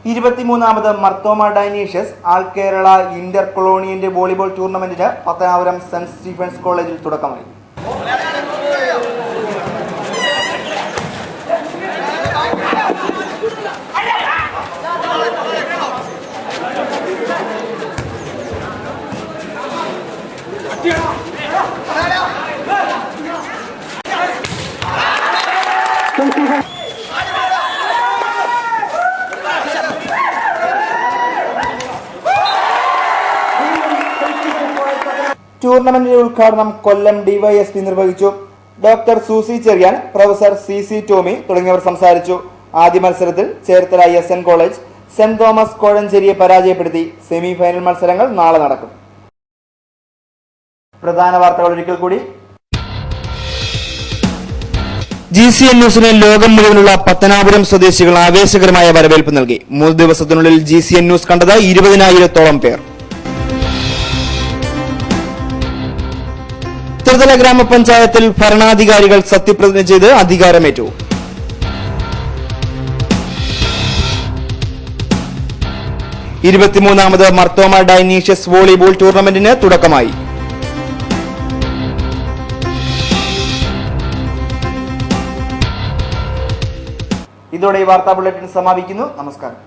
23ാമത് Marthoma Dionysius all Kerala inter collegiate volleyball ടൂർണമെന്റിന് Pathanapuram saint Stephen's കോളേജിൽ തുടക്കമായി. ടൂർണമെന്റിന്റെ ഉദ്ഘാടനം കൊല്ലം ഡിവൈഎസ്പി നിർവഹിച്ചു. Doctor Susie Cheriyan, professor C Tomy തുടങ്ങിയവർ സംസാരിച്ചു. ആദ്യ മത്സരത്തിൽ Cherthala SN college saint Thomas കോഴഞ്ചേരിയെ പരാജയപ്പെടുത്തി. സെമി ഫൈനൽ മത്സരങ്ങൾ നാളെ നടക്കും. പ്രധാന വാർത്തകൾ ഒരിക്കൽ കൂടി. GCN ന്യൂസിന് ലോകം മുഴുവനുള്ള പത്തനാപുരം സ്വദേശികൾ ആവേശകരമായ വരവേൽപ്പ് നൽകി. 3 ദിവസത്തിനുള്ളിൽ GCN ന്യൂസ് കണ്ടത് 20,000-ഓളം പേർ. ത്രിതല ഗ്രാമപഞ്ചായത്തിൽ ഭരണാധികാരികൾ സത്യപ്രതിജ്ഞ ചെയ്ത് അധികാരമേറ്റു. ാമത് മർത്തോമ ഡൈനീഷ്യസ് വോളിബോൾ ടൂർണമെന്റിന് തുടക്കമായി. ഇതോടെ ഈ വാർത്താ ബുള്ളറ്റിൻ സമാപിക്കുന്നു. നമസ്കാരം.